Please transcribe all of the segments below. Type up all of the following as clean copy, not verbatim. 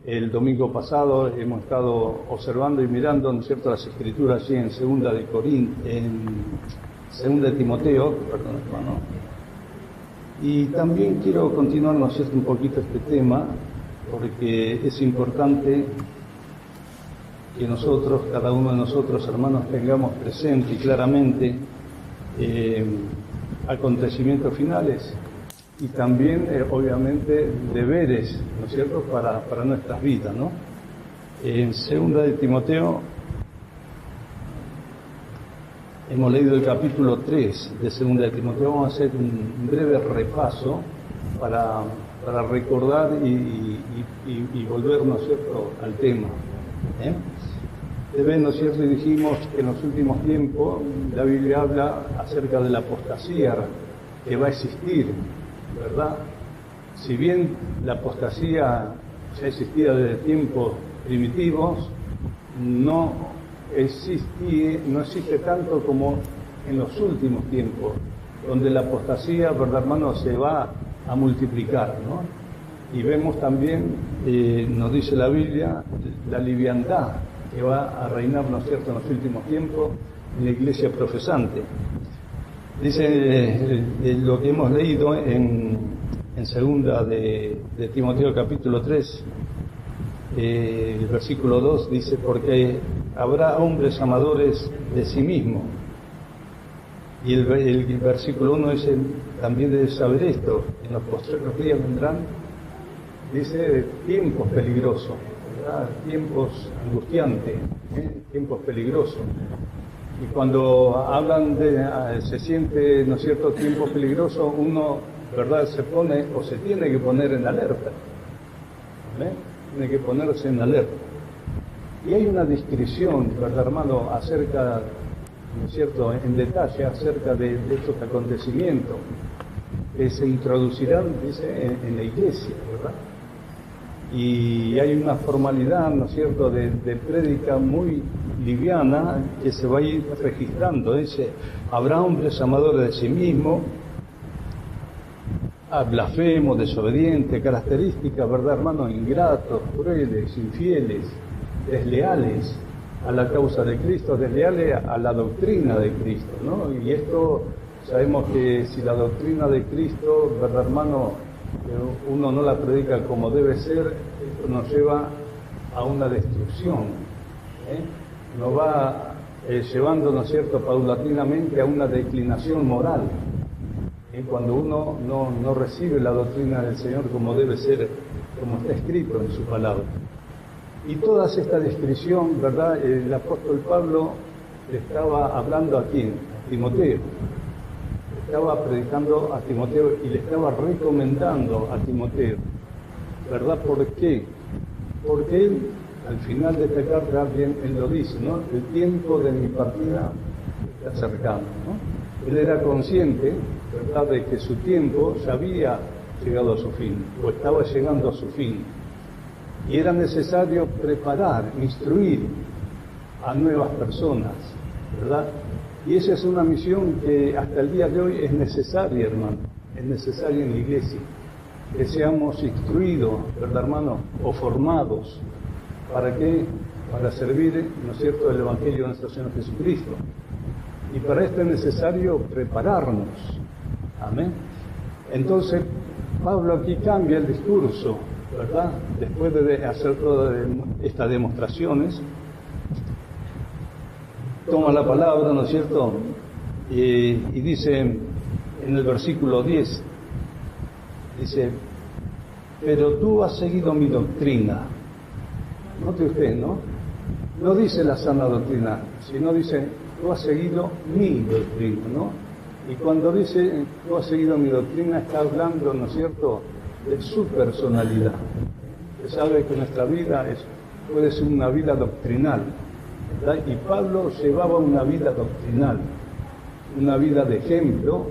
El domingo pasado hemos estado observando y mirando, ¿no es cierto?, las escrituras allí en segunda de Timoteo, perdón, hermano. Y también quiero continuar, ¿no es cierto?, un poquito este tema, porque es importante que nosotros, cada uno de nosotros, hermanos, tengamos presente y claramente acontecimientos finales y también, obviamente, deberes, ¿no es cierto?, para nuestras vidas, ¿no? En segunda de Timoteo hemos leído el capítulo 3 de segunda de Timoteo. Vamos a hacer un breve repaso para recordar y volver, ¿no es cierto?, al tema. ¿No es cierto? Y dijimos que en los últimos tiempos la Biblia habla acerca de la apostasía que va a existir, ¿verdad? Si bien la apostasía ya existía desde tiempos primitivos, no existe tanto como en los últimos tiempos, donde la apostasía, ¿verdad, hermano?, se va a multiplicar, ¿no? Y vemos también, nos dice la Biblia, la liviandad que va a reinar, ¿no es cierto?, en los últimos tiempos en la iglesia profesante. Dice lo que hemos leído en segunda de Timoteo capítulo 3, el versículo 2 dice: porque habrá hombres amadores de sí mismos. Y el versículo 1 dice: también debes saber esto, en los postreros días vendrán, dice, tiempos peligrosos, ¿verdad? Tiempos angustiantes, tiempos peligrosos. Y cuando hablan se siente, ¿no es cierto?, tiempo peligroso, uno, ¿verdad?, se pone o se tiene que poner en alerta. Tiene que ponerse en alerta. Y hay una descripción, ¿verdad, hermano?, acerca, ¿no es cierto?, en detalle acerca de estos acontecimientos que se introducirán, dice, en la iglesia, ¿verdad? Y hay una formalidad, ¿no es cierto?, de prédica muy liviana que se va a ir registrando. Dice: habrá hombres amadores de sí mismos, blasfemos, desobedientes, características, ¿verdad, hermano?, ingratos, crueles, infieles, desleales a la causa de Cristo, desleales a la doctrina de Cristo, ¿no? Y esto sabemos que si la doctrina de Cristo, ¿verdad, hermano?, uno no la predica como debe ser, esto nos lleva a una destrucción, nos va llevando, ¿no es cierto?, paulatinamente a una declinación moral, cuando uno no recibe la doctrina del Señor como debe ser, como está escrito en su palabra. Y toda esta descripción, ¿verdad?, el apóstol Pablo le estaba hablando aquí, a Timoteo. Estaba predicando a Timoteo y le estaba recomendando a Timoteo, ¿verdad? ¿Por qué? Porque él, al final de esta carta, bien él lo dice, ¿no? El tiempo de mi partida está cercano, ¿no? Él era consciente, ¿verdad?, de que su tiempo ya había llegado a su fin, o estaba llegando a su fin, y era necesario preparar, instruir a nuevas personas, ¿verdad? Y esa es una misión que hasta el día de hoy es necesaria, hermano, es necesaria en la iglesia, que seamos instruidos, ¿verdad, hermano?, o formados. ¿Para qué? Para servir, ¿no es cierto?, el Evangelio de nuestro Señor Jesucristo. Y para esto es necesario prepararnos. Amén. Entonces, Pablo aquí cambia el discurso, ¿verdad? Después de hacer todas estas demostraciones, toma la palabra, ¿no es cierto?, y dice en el versículo 10, dice: pero tú has seguido mi doctrina. Note usted, ¿no? No dice la sana doctrina, sino dice: tú has seguido mi doctrina, ¿no? Y cuando dice tú has seguido mi doctrina, está hablando, ¿no es cierto?, de su personalidad. Usted sabe que nuestra vida puede ser una vida doctrinal, ¿verdad? Y Pablo llevaba una vida doctrinal, una vida de ejemplo,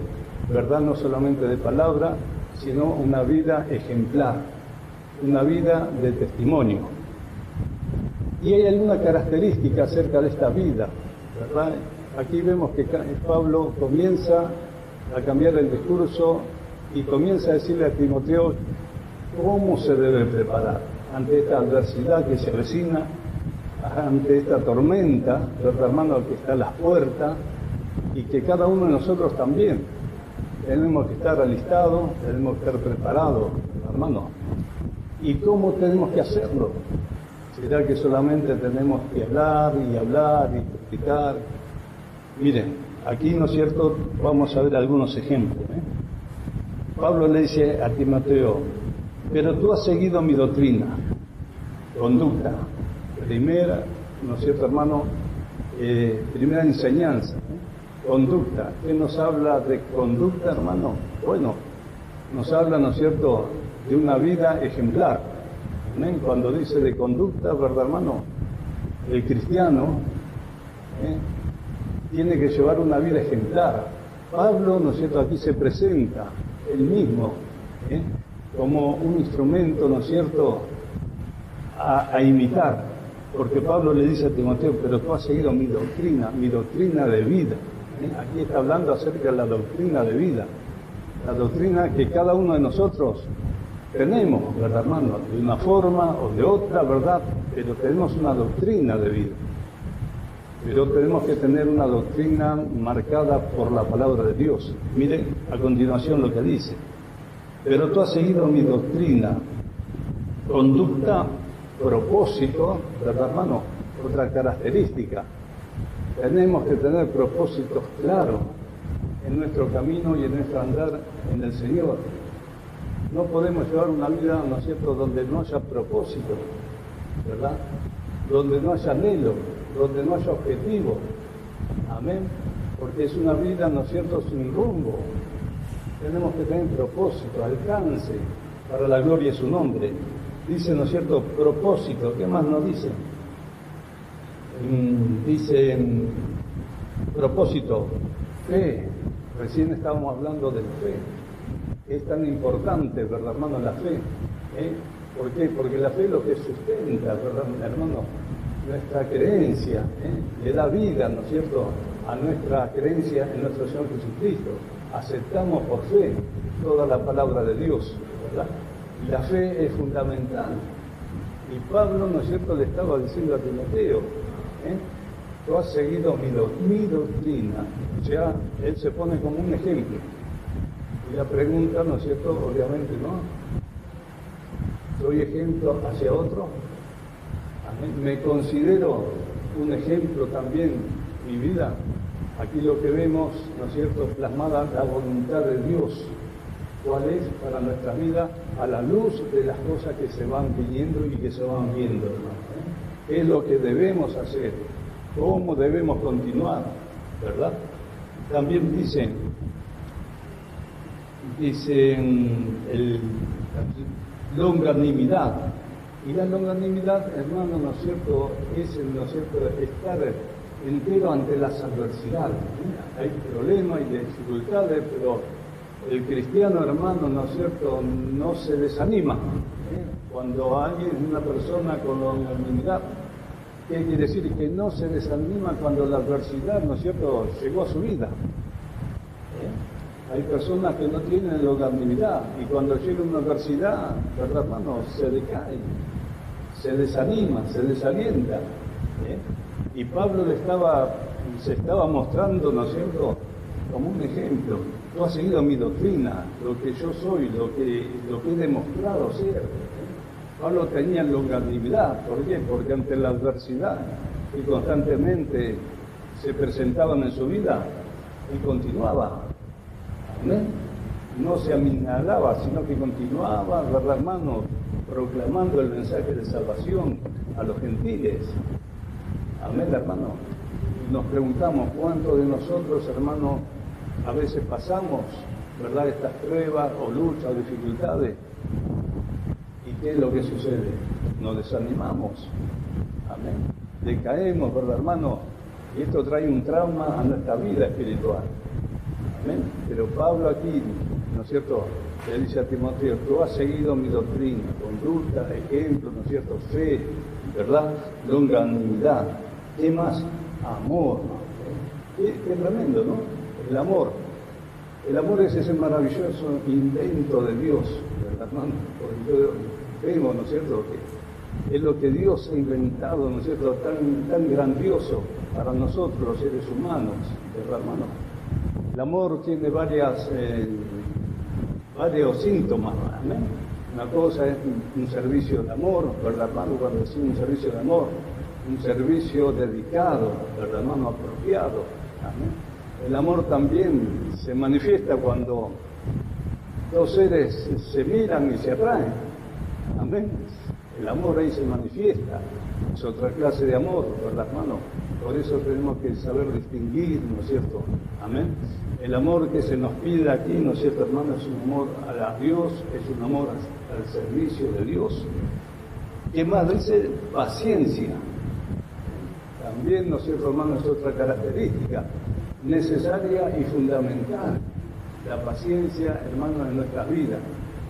¿verdad?, no solamente de palabra, sino una vida ejemplar, una vida de testimonio. Y hay alguna característica acerca de esta vida, ¿verdad? Aquí vemos que Pablo comienza a cambiar el discurso y comienza a decirle a Timoteo cómo se debe preparar. ante esta adversidad que se avecina, ante esta tormenta, ¿verdad, hermano?, que está a las puertas, y que cada uno de nosotros también tenemos que estar alistados, tenemos que estar preparados, hermano. ¿Y cómo tenemos que hacerlo? ¿Será que solamente tenemos que hablar y explicar? Miren, aquí, ¿no es cierto?, vamos a ver algunos ejemplos. Pablo le dice a Timoteo: pero tú has seguido mi doctrina, conducta. Primera, ¿no es cierto, hermano? Primera enseñanza, conducta. ¿Qué nos habla de conducta, hermano? Bueno, nos habla, ¿no es cierto?, de una vida ejemplar. ¿Amén? Cuando dice de conducta, ¿verdad, hermano? El cristiano tiene que llevar una vida ejemplar. Pablo, ¿no es cierto?, aquí se presenta él mismo como un instrumento, ¿no es cierto?, a imitar. Porque Pablo le dice a Timoteo: pero tú has seguido mi doctrina de vida. Aquí está hablando acerca de la doctrina de vida, la doctrina que cada uno de nosotros tenemos, ¿verdad, hermano? De una forma o de otra, ¿verdad? Pero tenemos una doctrina de vida. Pero tenemos que tener una doctrina marcada por la palabra de Dios. Miren a continuación lo que dice: pero tú has seguido mi doctrina, conducta, propósito, ¿verdad, hermano? Otra característica. Tenemos que tener propósitos claros en nuestro camino y en nuestro andar en el Señor. No podemos llevar una vida, ¿no es cierto?, donde no haya propósito, ¿verdad? Donde no haya anhelo, donde no haya objetivo. Amén. Porque es una vida, ¿no es cierto?, sin rumbo. Tenemos que tener propósito, alcance para la gloria de su nombre. Dice, ¿no es cierto?, propósito. ¿Qué más nos dice? Dice propósito, fe. Recién estábamos hablando de fe. Es tan importante, ¿verdad, hermano?, la fe. ¿Por qué? Porque la fe es lo que sustenta, ¿verdad, hermano?, nuestra creencia, le da vida, ¿no es cierto?, a nuestra creencia en nuestro Señor Jesucristo. Aceptamos por fe toda la palabra de Dios, ¿verdad? Y la fe es fundamental. Y Pablo, ¿no es cierto?, le estaba diciendo a Timoteo: tú has seguido mi doctrina. O sea, él se pone como un ejemplo. Y la pregunta, ¿no es cierto?, obviamente, ¿no? ¿Soy ejemplo hacia otro? Amén. ¿Me considero un ejemplo también mi vida? Aquí lo que vemos, ¿no es cierto?, plasmada la voluntad de Dios. ¿Cuál es para nuestra vida? A la luz de las cosas que se van viniendo y que se van viendo, hermano. ¿Qué es lo que debemos hacer? ¿Cómo debemos continuar? ¿Verdad? También dicen longanimidad. Y la longanimidad, hermano, ¿no es cierto?, es, ¿no es cierto?, estar entero ante las adversidades. Hay problemas y dificultades, pero el cristiano, hermano, ¿no es cierto?, no se desanima. Cuando hay una persona con longanimidad, ¿qué quiere decir? Que no se desanima cuando la adversidad, ¿no es cierto?, llegó a su vida. Hay personas que no tienen longanimidad y cuando llega una adversidad, ¿verdad, hermano?, se decae, se desanima, se desalienta. Y Pablo se estaba mostrando, ¿no es cierto?, como un ejemplo. Tú has seguido mi doctrina, lo que yo soy, lo que he demostrado ser. Pablo tenía longanimidad. ¿Por qué? Porque ante la adversidad que constantemente se presentaban en su vida, él continuaba. ¿Amén? No se aminoraba, sino que continuaba, ¿verdad, hermano?, proclamando el mensaje de salvación a los gentiles. Amén, hermano. Nos preguntamos cuántos de nosotros, hermano, a veces pasamos, ¿verdad?, estas pruebas o luchas o dificultades. ¿Y qué es lo que sucede? Nos desanimamos. Amén. Decaemos, ¿verdad, hermano? Y esto trae un trauma a nuestra vida espiritual. Amén. Pero Pablo aquí, ¿no es cierto?, le dice a Timoteo: tú has seguido mi doctrina, conducta, ejemplo, ¿no es cierto?, fe, ¿verdad?, longanimidad. ¿Qué más? Amor. Qué tremendo, ¿no? El amor. El amor es ese maravilloso invento de Dios, ¿verdad, hermano? Porque vemos, ¿no es cierto?, Es lo que Dios ha inventado, ¿no es cierto?, tan grandioso para nosotros los seres humanos, ¿verdad, hermano? El amor tiene varios síntomas, ¿amén? Una cosa es un servicio de amor, ¿verdad, hermano? Cuando decimos un servicio de amor, un servicio dedicado, ¿verdad, hermano? Apropiado, ¿amén? El amor también se manifiesta cuando dos seres se miran y se atraen, ¿amén? El amor ahí se manifiesta, es otra clase de amor, ¿verdad, hermano? Por eso tenemos que saber distinguir, ¿no es cierto? Amén. El amor que se nos pide aquí, ¿no es cierto, hermano? Es un amor a Dios, es un amor al servicio de Dios. ¿Qué más dice? Paciencia. También, ¿no es cierto, hermano? Es otra característica necesaria y fundamental. La paciencia, hermano, en nuestras vidas.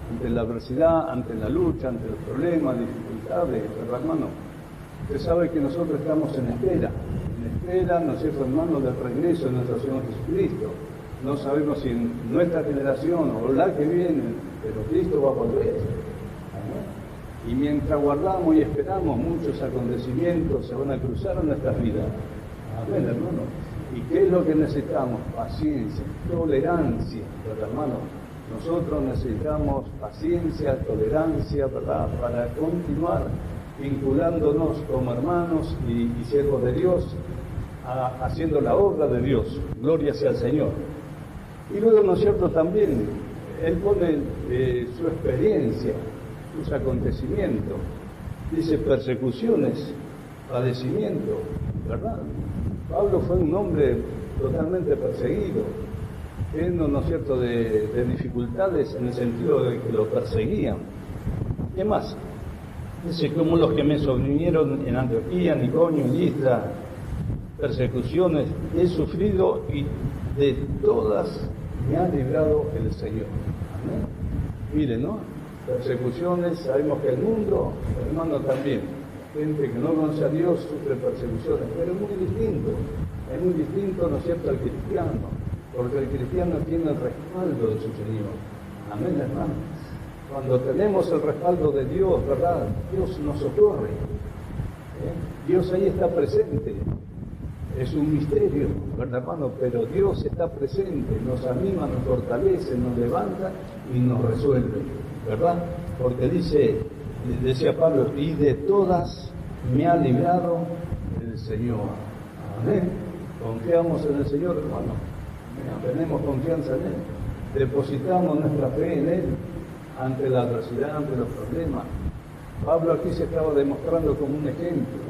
Ante la adversidad, ante la lucha, ante los problemas, dificultades, ¿verdad, hermano? Usted sabe que nosotros estamos en espera, ¿no es cierto, hermano?, del regreso de nuestro Señor Jesucristo. No sabemos si en nuestra generación o la que viene, pero Cristo va a volver. ¿No? Y mientras guardamos y esperamos, muchos acontecimientos se van a cruzar en nuestras vidas. Amén, hermano. ¿Y qué es lo que necesitamos? Paciencia, tolerancia, ¿verdad, hermano? Nosotros necesitamos paciencia, tolerancia, ¿verdad?, para continuar vinculándonos como hermanos y siervos de Dios, haciendo la obra de Dios. Gloria sea al Señor. Y luego, ¿no es cierto?, también Él pone su experiencia, sus acontecimientos. Dice persecuciones, padecimiento, ¿verdad? Pablo fue un hombre totalmente perseguido, lleno, ¿no es cierto?, de dificultades en el sentido de que lo perseguían. ¿Qué más? Dice, como los que me sobrevinieron en Antioquía, Iconio, Listra, persecuciones he sufrido y de todas me ha librado el Señor. Amén. Mire, ¿no? Persecuciones, sabemos que el mundo, hermano, también, gente que no conoce a Dios sufre persecuciones, pero es muy distinto, ¿no es cierto?, al cristiano, porque el cristiano tiene el respaldo de su Señor. Amén, hermano. Cuando tenemos el respaldo de Dios, ¿verdad?, Dios nos socorre. Dios ahí está presente. Es un misterio, ¿verdad, hermano? Pero Dios está presente, nos anima, nos fortalece, nos levanta y nos resuelve, ¿verdad? Porque decía Pablo, y de todas me ha librado el Señor. Amén. Confiamos en el Señor, hermano. Tenemos confianza en Él. Depositamos nuestra fe en Él ante la adversidad, ante los problemas. Pablo aquí se estaba demostrando como un ejemplo.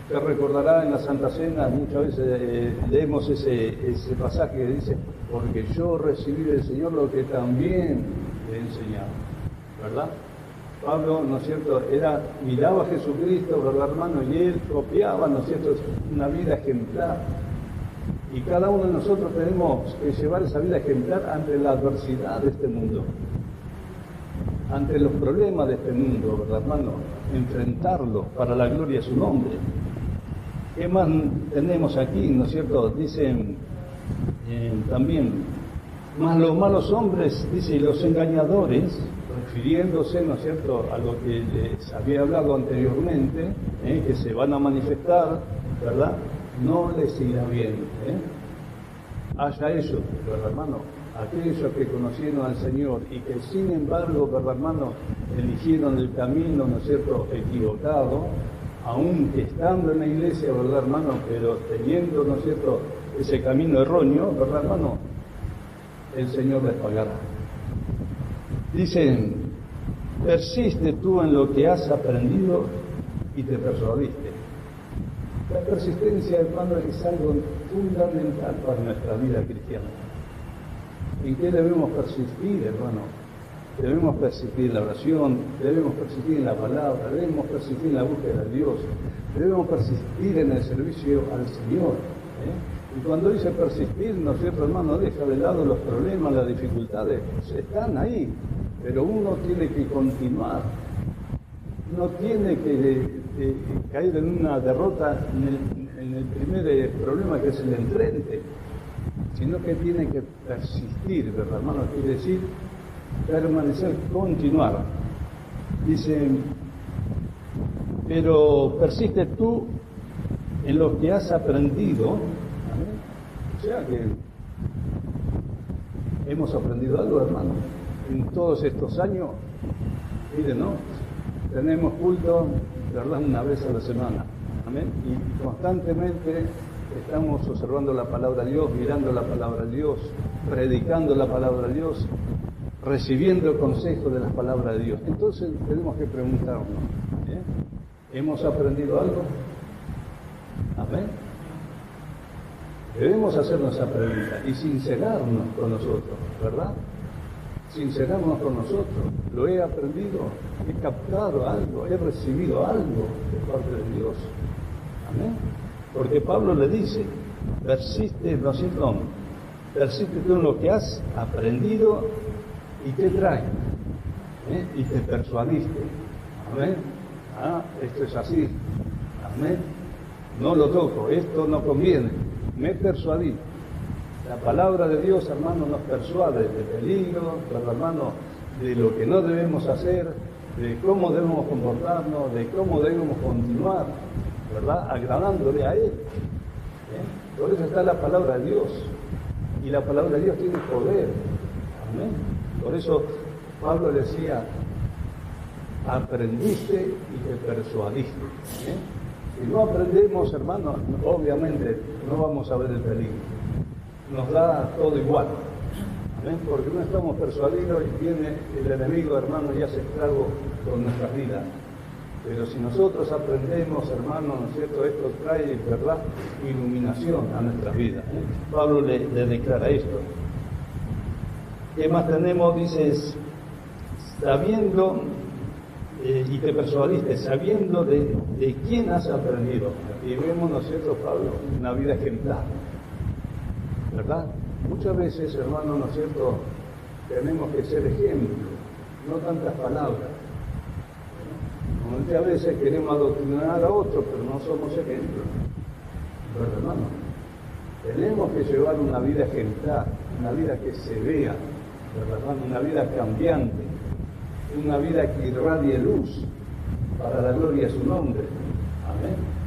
Usted recordará en la Santa Cena, muchas veces leemos ese pasaje que dice, porque yo recibí del Señor lo que también le he enseñado, ¿verdad? Pablo, ¿no es cierto?, miraba a Jesucristo, ¿verdad, hermano?, y él copiaba, ¿no es cierto?, una vida ejemplar. Y cada uno de nosotros tenemos que llevar esa vida ejemplar ante la adversidad de este mundo, ante los problemas de este mundo, ¿verdad, hermano?, enfrentarlo para la gloria de su nombre. ¿Qué más tenemos aquí, no es cierto? Dicen también, más los malos hombres, dice, y los engañadores, refiriéndose, ¿no es cierto?, a lo que les había hablado anteriormente, que se van a manifestar, ¿verdad?, no les irá bien. Haya ellos, ¿verdad, hermano?, aquellos que conocieron al Señor y que sin embargo, ¿verdad, hermano?, eligieron el camino, ¿no es cierto?, equivocado, aún estando en la iglesia, ¿verdad, hermano?, pero teniendo, ¿no es cierto?, ese camino erróneo, ¿verdad, hermano?, el Señor les pagará. Dicen, persiste tú en lo que has aprendido y te persuadiste. La persistencia, hermano, es algo fundamental para nuestra vida cristiana. ¿En qué debemos persistir, hermano? Debemos persistir en la oración, debemos persistir en la palabra, debemos persistir en la búsqueda de Dios, debemos persistir en el servicio al Señor. Y cuando dice persistir, ¿no es cierto, hermano?, deja de lado los problemas, las dificultades, están ahí, pero uno tiene que continuar, no tiene que caer en una derrota en el primer problema que se le enfrente, sino que tiene que persistir, ¿verdad, hermano? Quiere decir permanecer, continuar. Dice, pero persiste tú en lo que has aprendido. ¿Amén? O sea que hemos aprendido algo, hermano, en todos estos años. Miren, ¿no? Tenemos culto, ¿verdad?, una vez a la semana. Amén. Y constantemente estamos observando la palabra de Dios, mirando la palabra de Dios, predicando la palabra de Dios, recibiendo el consejo de la palabra de Dios. Entonces tenemos que preguntarnos, ¿hemos aprendido algo? Amén. Debemos hacernos esa pregunta y sincerarnos con nosotros, ¿verdad? Sincerarnos con nosotros. Lo he aprendido, he captado algo, he recibido algo de parte de Dios. Amén. Porque Pablo le dice, persiste tú en lo que has aprendido y te trae, y te persuadiste. Amén. Esto es así. Amén. No lo toco, esto no conviene. Me persuadí. La palabra de Dios, hermano, nos persuade de peligro, hermano, de lo que no debemos hacer, de cómo debemos comportarnos, de cómo debemos continuar, ¿verdad?, agradándole a Él. Por eso está la palabra de Dios. Y la palabra de Dios tiene poder. Amén. Por eso Pablo decía, aprendiste y te persuadiste. Si no aprendemos, hermano, obviamente no vamos a ver el peligro. Nos da todo igual. ¿Ven? Porque no estamos persuadidos y viene el enemigo, hermano, y hace estrago con nuestras vidas. Pero si nosotros aprendemos, hermano, ¿no es cierto?, esto trae, ¿verdad?, iluminación a nuestras vidas. Pablo le declara esto. ¿Qué más tenemos? Dices, sabiendo, y te persuadiste, sabiendo de quién has aprendido. Y vemos, ¿no es cierto, Pablo, una vida ejemplar, ¿verdad? Muchas veces, hermano, ¿no es cierto?, tenemos que ser ejemplo, no tantas palabras. Muchas veces queremos adoctrinar a otros, pero no somos ejemplos. Pero, hermano, tenemos que llevar una vida ejemplar, una vida que se vea, ¿verdad?, una vida cambiante, una vida que irradie luz para la gloria de su nombre. Amén.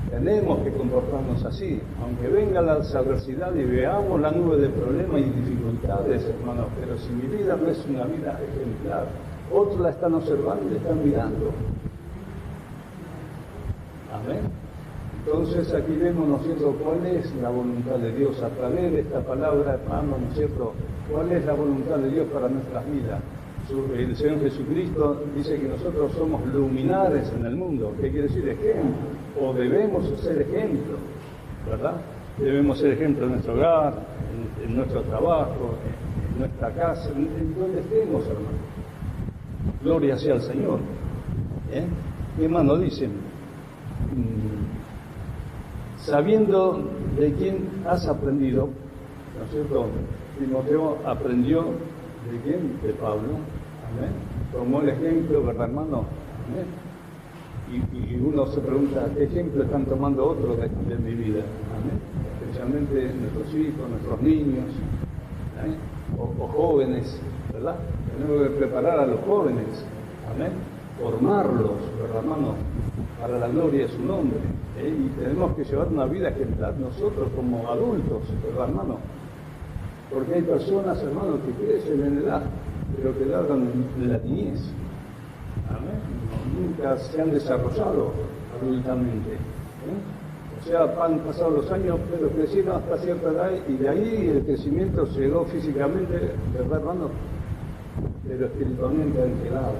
Tenemos que comportarnos así, aunque venga la adversidad y veamos la nube de problemas y dificultades, hermanos, pero si mi vida no es una vida ejemplar, otros la están observando y la están mirando. Amén. Entonces aquí vemos, ¿no es cierto?, cuál es la voluntad de Dios a través de esta palabra, hermano, ¿no es cierto?, cuál es la voluntad de Dios para nuestras vidas. El Señor Jesucristo dice que nosotros somos luminares en el mundo. ¿Qué quiere decir? Ejemplo. O debemos ser ejemplo, ¿verdad? Debemos ser ejemplo en nuestro hogar, en nuestro trabajo, en nuestra casa, en donde estemos, hermano. Gloria sea al Señor. ¿Qué más nos dicen? Sabiendo de quién has aprendido, ¿no es cierto? Timoteo aprendió de quién, de Pablo. Amén. Tomó el ejemplo, ¿verdad, hermano? Amén. Y uno se pregunta, ¿qué ejemplo están tomando otros de mi vida? Amén. Especialmente nuestros hijos, nuestros niños, o jóvenes, ¿verdad? Tenemos que preparar a los jóvenes, amén, formarlos, ¿verdad, hermano?, para la gloria de su nombre. Y tenemos que llevar una vida ejemplar nosotros como adultos, ¿verdad, hermano? Porque hay personas, hermanos, que crecen en edad, pero que largan en la niñez. Amén. Nunca se han desarrollado adultamente. O sea, han pasado los años, pero crecieron hasta cierta edad y de ahí el crecimiento llegó físicamente, ¿verdad, hermano? Pero espiritualmente han quedado.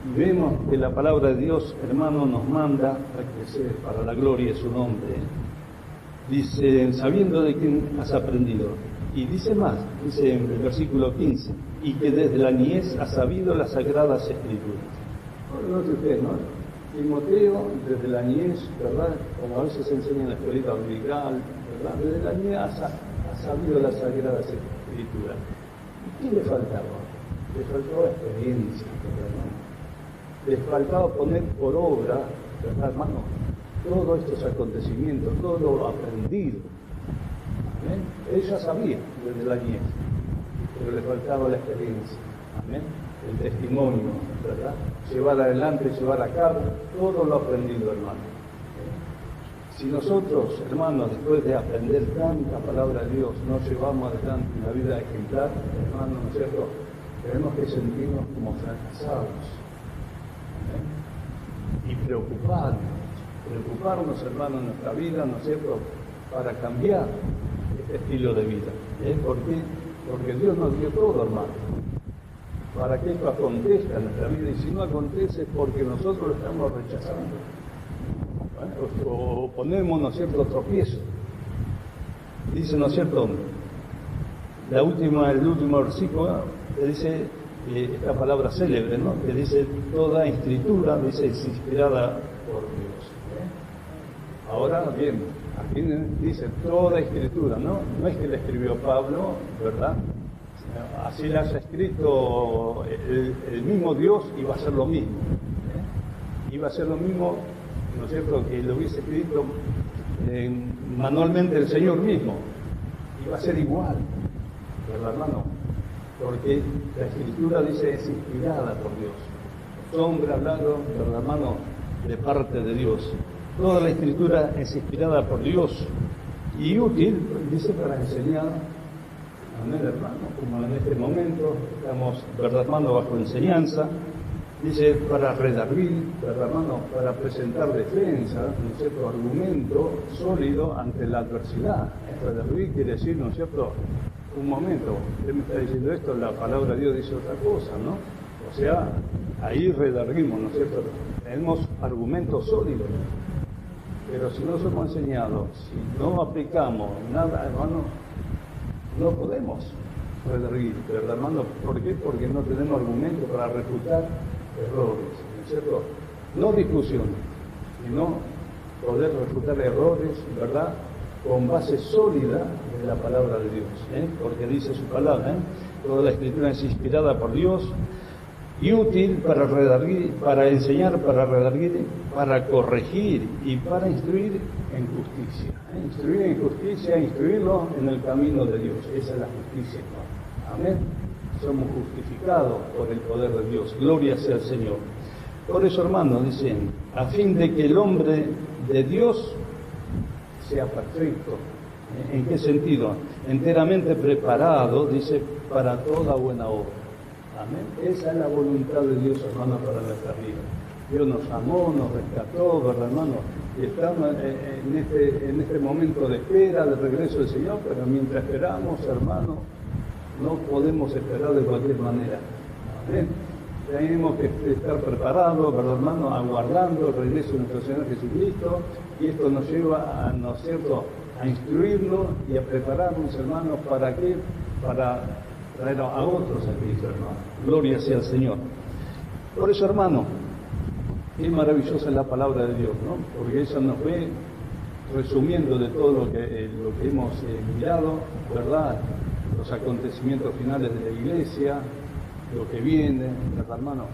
Y vemos que la palabra de Dios, hermano, nos manda a crecer para la gloria de su nombre. Dice, sabiendo de quién has aprendido. Y dice más, dice en el versículo 15, y que desde la niñez has sabido las sagradas escrituras. No sé ustedes, ¿no? Timoteo, desde la niñez, ¿verdad?, como a veces se enseña en la escuelita dominical, ¿verdad?, desde la niñez ha sabido las sagradas escrituras. ¿Y qué le faltaba? Le faltaba experiencia, ¿verdad? Le faltaba poner por obra, ¿verdad, hermano?, todos estos acontecimientos, todo lo aprendido. ¿Amén? Ella sabía desde la niñez, pero le faltaba la experiencia. Amén. el testimonio, ¿verdad? Llevar adelante, llevar a cabo, todo lo aprendido, hermano. Si nosotros, hermanos, después de aprender tanta palabra de Dios, no llevamos adelante una vida ejemplar, hermano, ¿no es cierto? Tenemos que sentirnos como fracasados. Y preocuparnos, hermano, en nuestra vida, ¿no es cierto?, para cambiar este estilo de vida. ¿Por qué? Porque Dios nos dio todo, hermano, para que esto acontezca en nuestra vida, y si no acontece es porque nosotros lo estamos rechazando. O ponemos, ¿no es cierto?, tropiezo. Dice, ¿no es cierto?, el último versículo, que dice esta palabra célebre, ¿no?, que dice, toda escritura, dice, es inspirada por Dios. Ahora bien, aquí dice toda escritura, ¿no? No es que la escribió Pablo, ¿verdad? Así la haya escrito el mismo Dios, iba a ser lo mismo. Iba a ser lo mismo, ¿no es cierto?, que lo hubiese escrito manualmente el Señor mismo. Iba a ser igual, ¿verdad, hermano? Porque la escritura dice es inspirada por Dios. Hombre hablado, ¿verdad, hermano?, de parte de Dios. Toda la escritura es inspirada por Dios y útil, dice, para enseñar. Amén, hermano, como en este momento estamos, ¿verdad, hermano?, bajo enseñanza. Dice, para redarguir, ¿verdad, hermano?, para presentar defensa, ¿no es cierto?, argumento sólido ante la adversidad. Redarguir quiere decir, ¿no es cierto?, un momento, usted me está diciendo esto, la palabra de Dios dice otra cosa, ¿no? O sea, ahí redarguimos, ¿no es cierto? Tenemos argumentos sólidos. Pero si no somos enseñados, si no aplicamos nada, hermano, no podemos redarguir, ¿verdad, hermano? ¿Por qué? Porque no tenemos argumentos para refutar errores, ¿no es cierto? No discusiones, sino poder refutar errores, ¿verdad?, con base sólida de la palabra de Dios, porque dice su palabra, toda la escritura es inspirada por Dios y útil para redarguir, para enseñar, para redarguir, para corregir y para instruir en justicia. Instruir en justicia, instruirlo en el camino de Dios. Esa es la justicia, ¿no? Amén. Somos justificados por el poder de Dios. Gloria sea al Señor. Por eso, hermanos, dicen, a fin de que el hombre de Dios sea perfecto. ¿En qué sentido? Enteramente preparado, dice, para toda buena obra. Amén. Esa es la voluntad de Dios, hermano, para nuestra vida. Dios nos amó, nos rescató, ¿verdad, hermano? Y estamos en este momento de espera, de regreso del Señor, pero mientras esperamos, hermano, no podemos esperar de cualquier manera. Amén. Tenemos que estar preparados, ¿verdad, hermano?, aguardando el regreso de nuestro Señor Jesucristo, y esto nos lleva a, ¿no es cierto?, a instruirlo y a prepararnos, hermanos, ¿para qué? Para traer a otros a Cristo, hermano. Gloria sea al Señor. Por eso, hermano, qué maravillosa es la palabra de Dios, ¿no? Porque ella nos ve resumiendo de todo lo que hemos mirado, ¿verdad?, los acontecimientos finales de la iglesia, lo que viene, ¿verdad, hermano?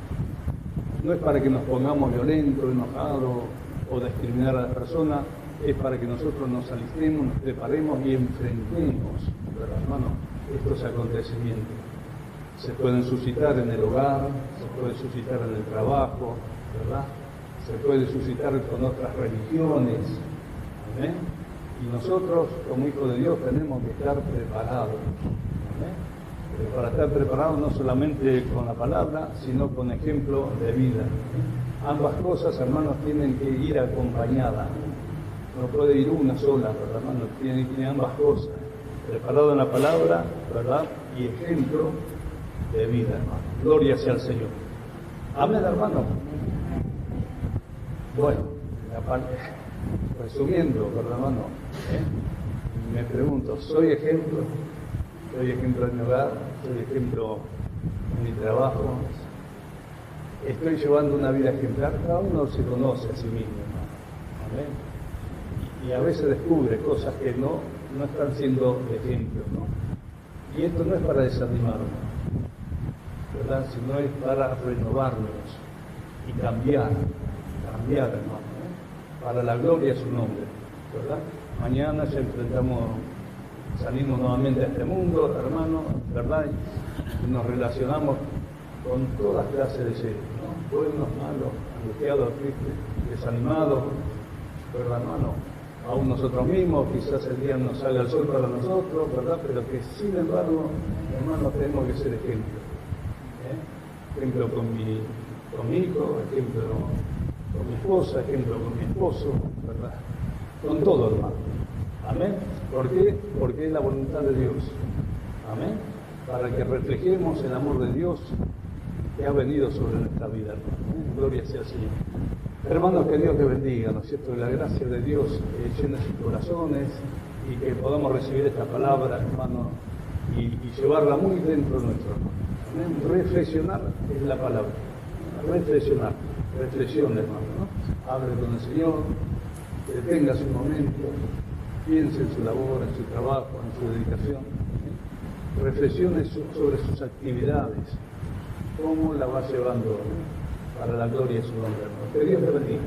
No es para que nos pongamos violentos, enojados o discriminar a las personas, es para que nosotros nos alistemos, nos preparemos y enfrentemos, ¿verdad, hermano?, estos acontecimientos. Se pueden suscitar en el hogar, se puede suscitar en el trabajo, ¿verdad? Se puede suscitar con otras religiones, ¿amén? Y nosotros, como hijos de Dios, tenemos que estar preparados, ¿amén? Pero para estar preparados no solamente con la palabra, sino con ejemplo de vida. Ambas cosas, hermanos, tienen que ir acompañadas. No puede ir una sola, ¿verdad, hermano? Tienen que ir ambas cosas. Preparado en la palabra, ¿verdad?, y ejemplo de vida, hermano. Gloria sea al Señor. Amén, hermano. Bueno, resumiendo, ¿verdad, hermano? Me pregunto, ¿soy ejemplo? ¿Soy ejemplo en mi hogar? ¿Soy ejemplo en mi trabajo? ¿Estoy llevando una vida ejemplar? Cada uno se conoce a sí mismo, hermano. Amén. Y a veces descubre cosas que no están siendo ejemplos, ¿no? Y esto no es para desanimarnos, ¿verdad?, sino es para renovarnos y cambiar, hermano, para la gloria de su nombre, ¿verdad? Mañana ya salimos nuevamente a este mundo, hermano, ¿verdad? Y nos relacionamos con todas clases de seres, ¿no? Buenos, malos, angustiados, tristes, desanimados, ¿verdad, hermano? Aún nosotros mismos, quizás el día no salga el sol para nosotros, ¿verdad? Pero que sin embargo, hermanos, tenemos que ser ejemplo. Ejemplo con mi hijo, ejemplo con mi esposa, ejemplo con mi esposo, ¿verdad? Con todo, hermano. Amén. ¿Por qué? Porque es la voluntad de Dios. Amén. Para que reflejemos el amor de Dios que ha venido sobre nuestra vida, hermano. Gloria sea al Señor. Hermanos, que Dios les bendiga, ¿no es cierto? Que la gracia de Dios llene sus corazones y que podamos recibir esta palabra, hermano, y llevarla muy dentro de nuestro hermano. Reflexionar es la palabra. Reflexionar. Reflexión, hermano, ¿no? Hable con el Señor, detenga su momento, piense en su labor, en su trabajo, en su dedicación. Reflexione sobre sus actividades, cómo la va llevando para la gloria de su nombre, hermano. Que Dios te bendiga.